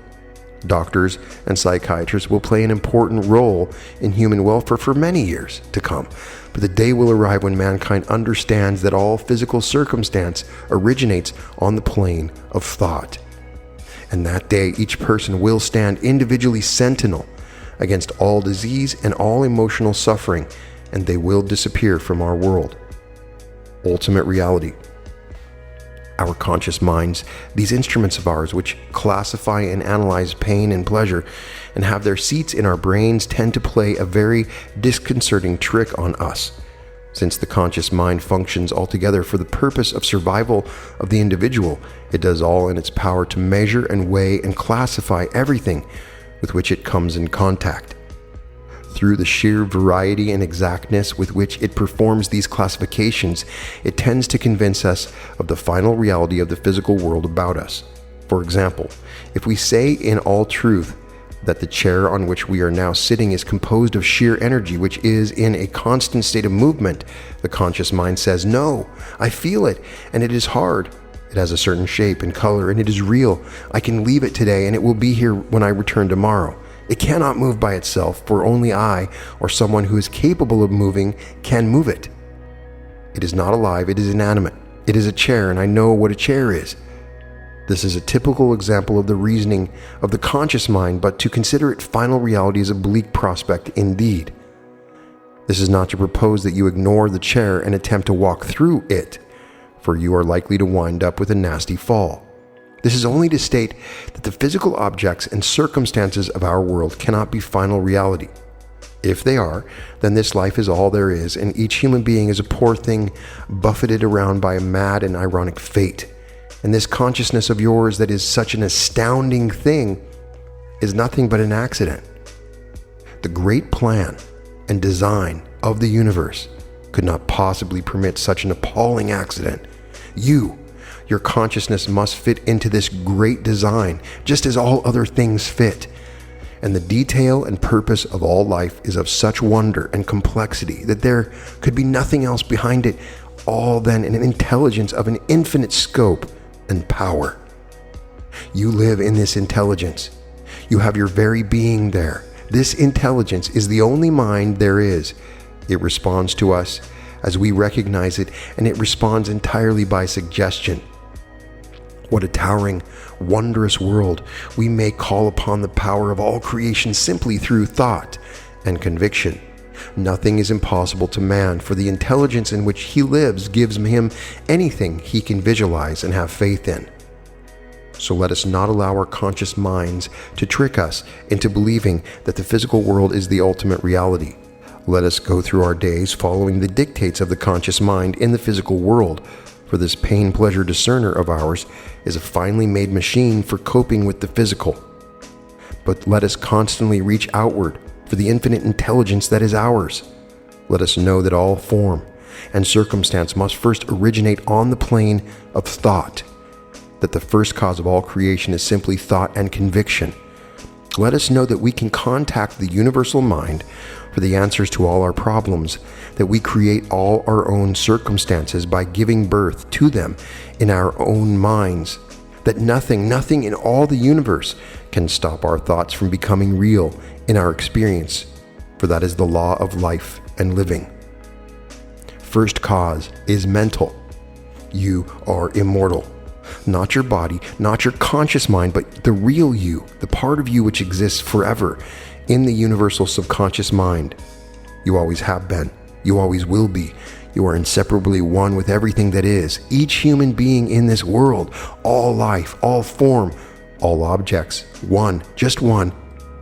Doctors and psychiatrists will play an important role in human welfare for many years to come, but the day will arrive when mankind understands that all physical circumstance originates on the plane of thought. And that day, each person will stand individually sentinel against all disease and all emotional suffering, and they will disappear from our world. Ultimate reality. Our conscious minds, these instruments of ours which classify and analyze pain and pleasure and have their seats in our brains, tend to play a very disconcerting trick on us. Since the conscious mind functions altogether for the purpose of survival of the individual, it does all in its power to measure and weigh and classify everything with which it comes in contact. Through the sheer variety and exactness with which it performs these classifications, it tends to convince us of the final reality of the physical world about us. For example, if we say in all truth that the chair on which we are now sitting is composed of sheer energy which is in a constant state of movement, the conscious mind says, "No, I feel it, and it is hard. It has a certain shape and color, and it is real. I can leave it today, and it will be here when I return tomorrow. It cannot move by itself, for only I, or someone who is capable of moving, can move it. It is not alive, it is inanimate. It is a chair, and I know what a chair is." This is a typical example of the reasoning of the conscious mind, but to consider it final reality is a bleak prospect indeed. This is not to propose that you ignore the chair and attempt to walk through it, for you are likely to wind up with a nasty fall. This is only to state that the physical objects and circumstances of our world cannot be final reality. If they are, then this life is all there is, and each human being is a poor thing buffeted around by a mad and ironic fate. And this consciousness of yours that is such an astounding thing is nothing but an accident. The great plan and design of the universe could not possibly permit such an appalling accident. Your consciousness must fit into this great design, just as all other things fit. And the detail and purpose of all life is of such wonder and complexity that there could be nothing else behind it all than an intelligence of an infinite scope and power. You live in this intelligence. You have your very being there. This intelligence is the only mind there is. It responds to us as we recognize it, and it responds entirely by suggestion. What a towering, wondrous world. We may call upon the power of all creation simply through thought and conviction. Nothing is impossible to man, for the intelligence in which he lives gives him anything he can visualize and have faith in. So let us not allow our conscious minds to trick us into believing that the physical world is the ultimate reality. Let us go through our days following the dictates of the conscious mind in the physical world, for this pain-pleasure discerner of ours is a finely made machine for coping with the physical. but let us constantly reach outward for the infinite intelligence that is ours. Let us know that all form and circumstance must first originate on the plane of thought, that the first cause of all creation is simply thought and conviction. Let us know that we can contact the universal mind for the answers to all our problems, that we create all our own circumstances by giving birth to them in our own minds, that nothing in all the universe can stop our thoughts from becoming real in our experience, for that is the law of life and living. First cause is mental. You are immortal. Not your body, not your conscious mind, but the real you, the part of you which exists forever in the universal subconscious mind. You always have been. You always will be. You are inseparably one with everything that is. Each human being in this world, all life, all form, all objects, one, just one,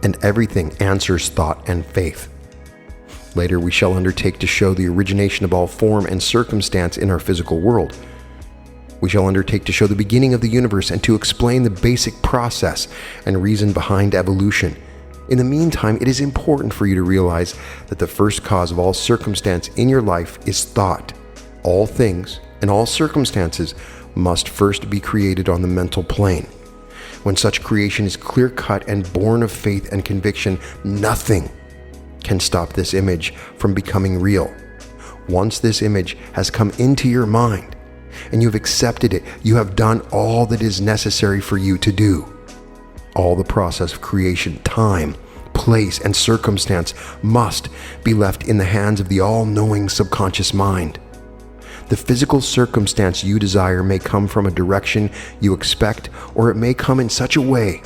and everything answers thought and faith. Later we shall undertake to show the origination of all form and circumstance in our physical world. We shall undertake to show the beginning of the universe and to explain the basic process and reason behind evolution. In the meantime, it is important for you to realize that the first cause of all circumstance in your life is thought. All things and all circumstances must first be created on the mental plane. When such creation is clear-cut and born of faith and conviction, nothing can stop this image from becoming real. Once this image has come into your mind, and you have accepted it, you have done all that is necessary for you to do. All the process of creation, time, place, and circumstance must be left in the hands of the all-knowing subconscious mind. The physical circumstance you desire may come from a direction you expect, or it may come in such a way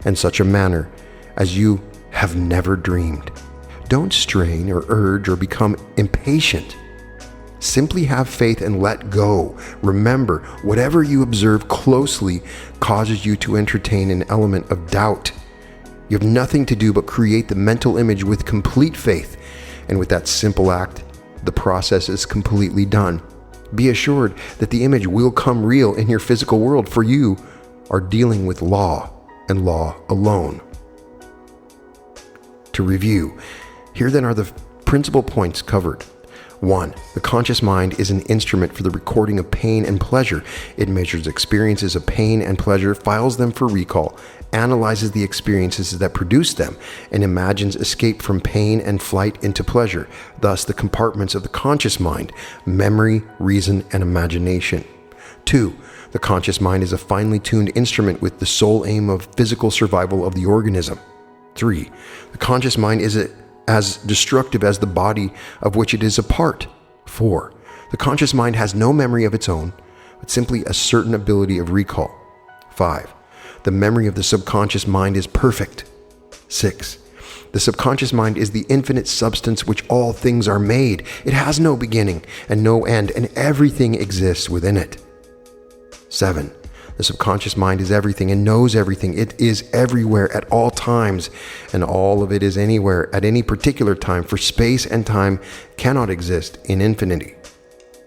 and such a manner as you have never dreamed. Don't strain or urge or become impatient. Simply have faith and let go. Remember, whatever you observe closely causes you to entertain an element of doubt. You have nothing to do but create the mental image with complete faith, and with that simple act, the process is completely done. Be assured that the image will come real in your physical world, for you are dealing with law, and law alone. To review, here then are the principal points covered. 1. The conscious mind is an instrument for the recording of pain and pleasure. It measures experiences of pain and pleasure, files them for recall, analyzes the experiences that produce them, and imagines escape from pain and flight into pleasure. Thus, the compartments of the conscious mind: memory, reason, and imagination. 2. The conscious mind is a finely tuned instrument with the sole aim of physical survival of the organism. 3. The conscious mind is as destructive as the body of which it is a part. 4. The conscious mind has no memory of its own, but simply a certain ability of recall. 5. The memory of the subconscious mind is perfect. 6. The subconscious mind is the infinite substance which all things are made. It has no beginning and no end, and everything exists within it. 7. The subconscious mind is everything and knows everything. It is everywhere at all times, and all of it is anywhere at any particular time, for space and time cannot exist in infinity.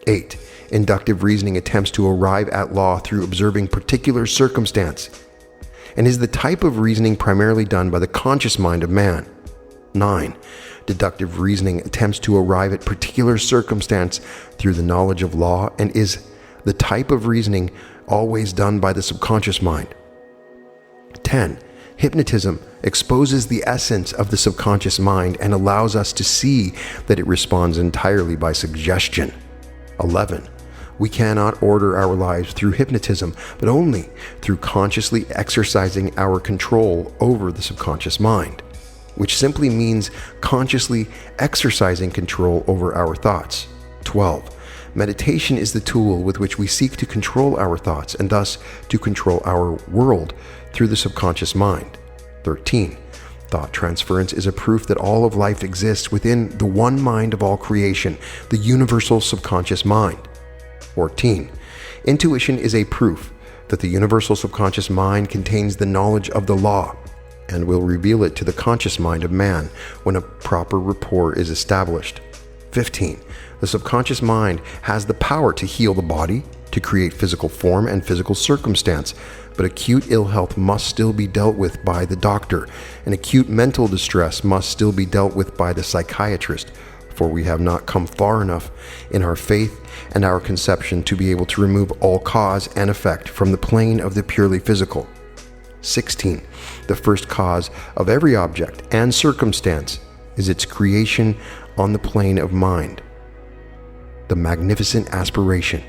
8. Inductive reasoning attempts to arrive at law through observing particular circumstance, and is the type of reasoning primarily done by the conscious mind of man. 9. Deductive reasoning attempts to arrive at particular circumstance through the knowledge of law, and is the type of reasoning always done by the subconscious mind. 10. Hypnotism exposes the essence of the subconscious mind and allows us to see that it responds entirely by suggestion. 11. We cannot order our lives through hypnotism, but only through consciously exercising our control over the subconscious mind, which simply means consciously exercising control over our thoughts. 12. Meditation is the tool with which we seek to control our thoughts and thus to control our world through the subconscious mind. 13. Thought transference is a proof that all of life exists within the one mind of all creation, the universal subconscious mind. 14. Intuition is a proof that the universal subconscious mind contains the knowledge of the law and will reveal it to the conscious mind of man when a proper rapport is established. 15. The subconscious mind has the power to heal the body, to create physical form and physical circumstance, but acute ill health must still be dealt with by the doctor, and acute mental distress must still be dealt with by the psychiatrist, for we have not come far enough in our faith and our conception to be able to remove all cause and effect from the plane of the purely physical. 16. The first cause of every object and circumstance is its creation on the plane of mind. The magnificent aspiration.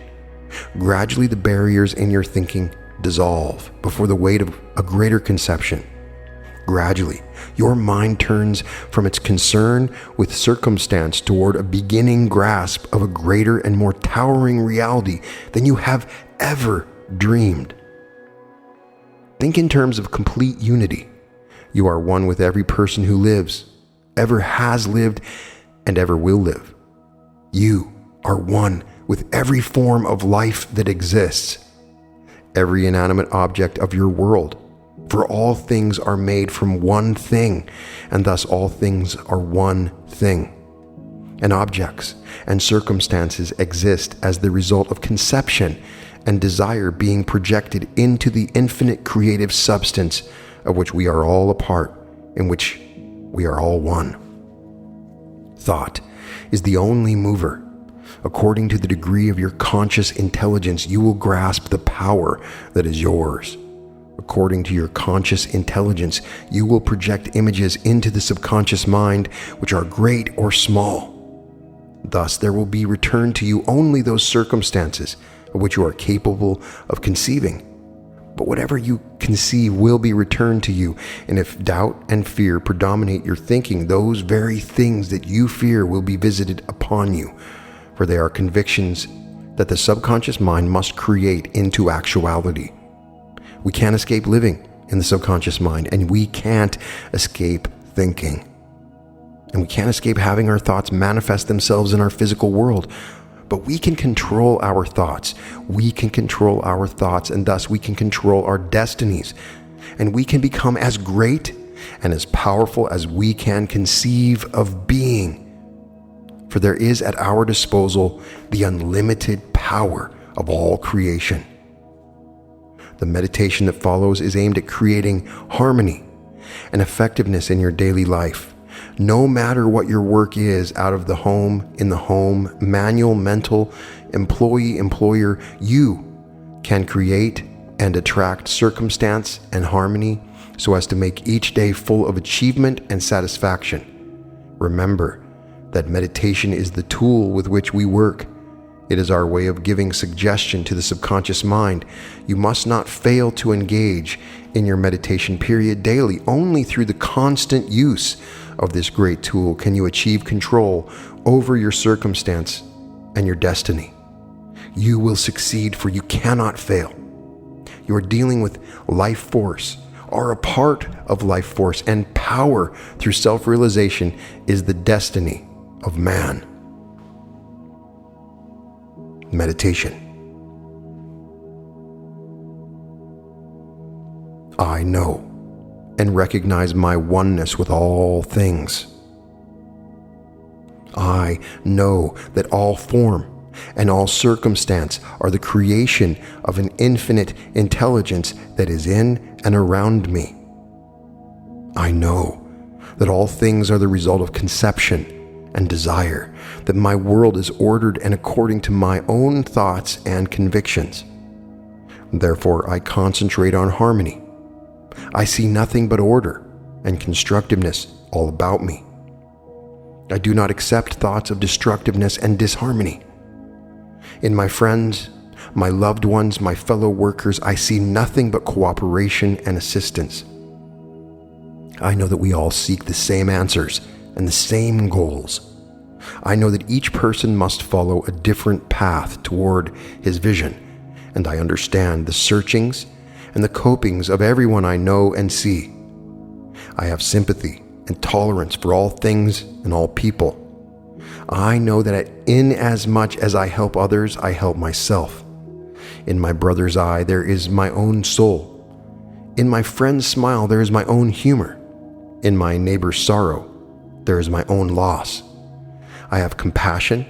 Gradually the barriers in your thinking dissolve before the weight of a greater conception. Gradually, your mind turns from its concern with circumstance toward a beginning grasp of a greater and more towering reality than you have ever dreamed. Think in terms of complete unity. You are one with every person who lives, ever has lived, and ever will live. You are one with every form of life that exists, every inanimate object of your world. For all things are made from one thing, and thus all things are one thing. And objects and circumstances exist as the result of conception and desire being projected into the infinite creative substance of which we are all a part, in which we are all one. Thought is the only mover. According to the degree of your conscious intelligence, you will grasp the power that is yours. According to your conscious intelligence, you will project images into the subconscious mind, which are great or small. Thus, there will be returned to you only those circumstances of which you are capable of conceiving. But whatever you conceive will be returned to you, and if doubt and fear predominate your thinking, those very things that you fear will be visited upon you, for they are convictions that the subconscious mind must create into actuality. We can't escape living in the subconscious mind, and we can't escape thinking. And we can't escape having our thoughts manifest themselves in our physical world. But we can control our thoughts. We can control our thoughts, and thus we can control our destinies. And we can become as great and as powerful as we can conceive of being. For there is at our disposal the unlimited power of all creation. The meditation that follows is aimed at creating harmony and effectiveness in your daily life. No matter what your work is, out of the home, in the home, manual, mental, employee, employer, you can create and attract circumstance and harmony so as to make each day full of achievement and satisfaction. Remember that meditation is the tool with which we work. It is our way of giving suggestion to the subconscious mind. You must not fail to engage in your meditation period daily. Only through the constant use of this great tool can you achieve control over your circumstance and your destiny. You will succeed, for you cannot fail. You are dealing with life force, are a part of life force, and power through self-realization is the destiny of man. Meditation. I know and recognize my oneness with all things. I know that all form and all circumstance are the creation of an infinite intelligence that is in and around me. I know that all things are the result of conception and desire, that my world is ordered and according to my own thoughts and convictions. Therefore, I concentrate on harmony. I see nothing but order and constructiveness all about me. I do not accept thoughts of destructiveness and disharmony. In my friends, my loved ones, my fellow workers, I see nothing but cooperation and assistance. I know that we all seek the same answers and the same goals. I know that each person must follow a different path toward his vision, and I understand the searchings and the copings of everyone I know and see. I have sympathy and tolerance for all things and all people. I know that in as much as I help others, I help myself. In my brother's eye, there is my own soul. In my friend's smile, there is my own humor. In my neighbor's sorrow, there is my own loss. I have compassion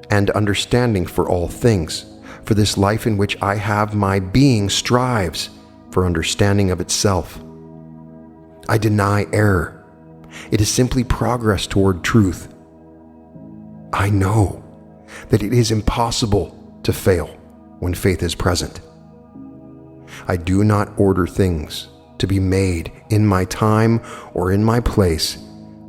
and understanding for all things, for this life in which I have my being strives for understanding of itself. I deny error. It is simply progress toward truth. I know that it is impossible to fail when faith is present. I do not order things to be made in my time or in my place,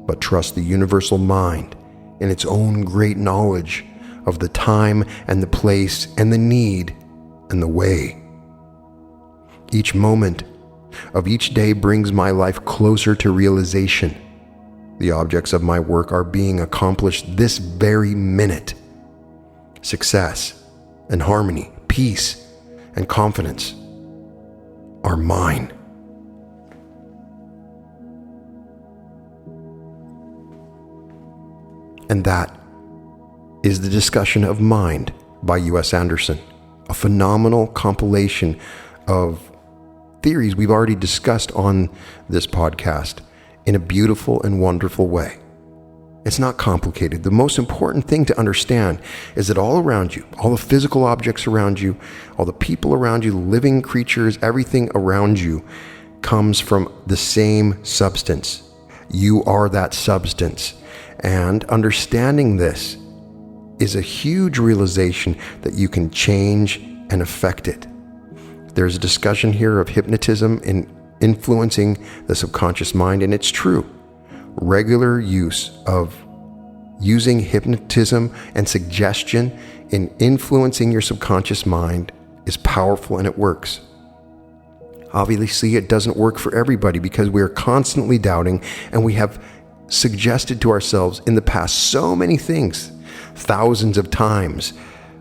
but trust the universal mind in its own great knowledge of the time and the place and the need and the way. Each moment of each day brings my life closer to realization. The objects of my work are being accomplished this very minute. Success and harmony, peace and confidence are mine. And that is the discussion of Mind by U.S. Andersen, a phenomenal compilation of theories we've already discussed on this podcast in a beautiful and wonderful way. It's not complicated. The most important thing to understand is that all around you, all the physical objects around you, all the people around you, living creatures, everything around you comes from the same substance. You are that substance. And understanding this is a huge realization that you can change and affect it. There's a discussion here of hypnotism in influencing the subconscious mind, and it's true. Regular use of using hypnotism and suggestion in influencing your subconscious mind is powerful, and it works. Obviously, it doesn't work for everybody because we are constantly doubting, and we have suggested to ourselves in the past so many things, thousands of times,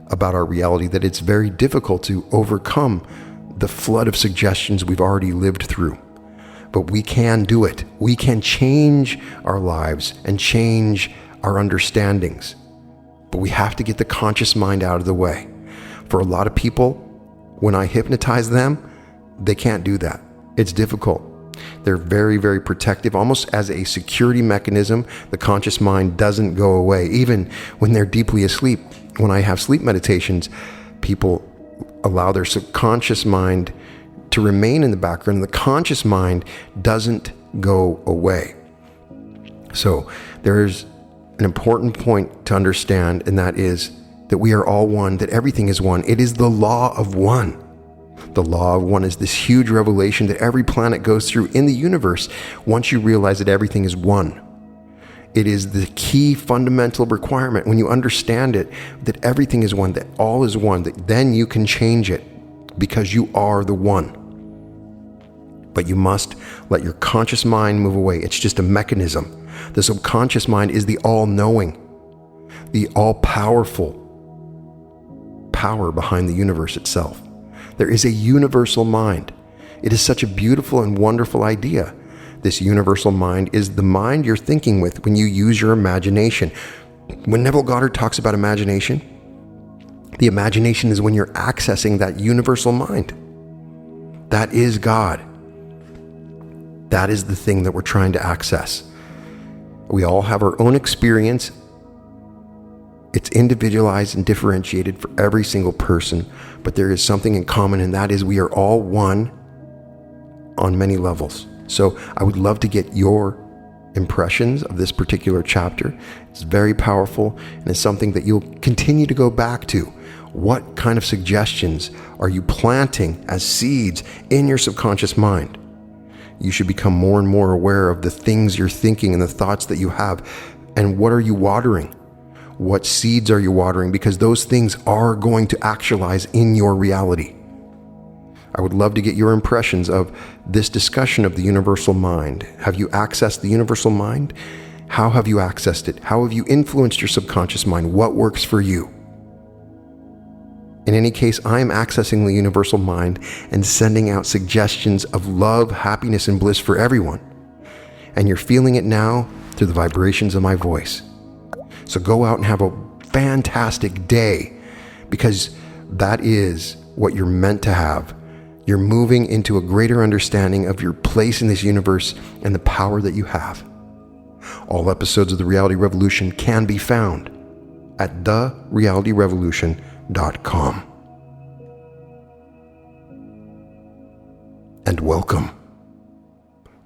about our reality that it's very difficult to overcome the flood of suggestions we've already lived through. But we can do it. We can change our lives and change our understandings. But we have to get the conscious mind out of the way. For a lot of people, when I hypnotize them, they can't do that. It's difficult. They're very, very protective, almost as a security mechanism. The conscious mind doesn't go away, even when they're deeply asleep. When I have sleep meditations, people allow their subconscious mind to remain in the background. The conscious mind doesn't go away. So there's an important point to understand, and that is that we are all one, that everything is one. It is the law of one. The law of one is this huge revelation that every planet goes through in the universe once you realize that everything is one. It is the key fundamental requirement when you understand it, that everything is one, that all is one, that then you can change it because you are the one. But you must let your conscious mind move away. It's just a mechanism. The subconscious mind is the all-knowing, the all-powerful power behind the universe itself. There is a universal mind. It is such a beautiful and wonderful idea. This universal mind is the mind you're thinking with when you use your imagination. When Neville Goddard talks about imagination, the imagination is when you're accessing that universal mind. That is God. That is the thing that we're trying to access. We all have our own experience. It's individualized and differentiated for every single person, but there is something in common, and that is we are all one on many levels. So I would love to get your impressions of this particular chapter. It's very powerful, and it's something that you'll continue to go back to. What kind of suggestions are you planting as seeds in your subconscious mind? You should become more and more aware of the things you're thinking and the thoughts that you have, and what are you watering? What seeds are you watering? Because those things are going to actualize in your reality. I would love to get your impressions of this discussion of the universal mind. Have you accessed the universal mind? How have you accessed it? How have you influenced your subconscious mind? What works for you? In any case, I am accessing the universal mind and sending out suggestions of love, happiness, and bliss for everyone. And you're feeling it now through the vibrations of my voice. So go out and have a fantastic day, because that is what you're meant to have. You're moving into a greater understanding of your place in this universe and the power that you have. All episodes of The Reality Revolution can be found at therealityrevolution.com. And welcome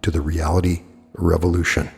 to the Reality Revolution.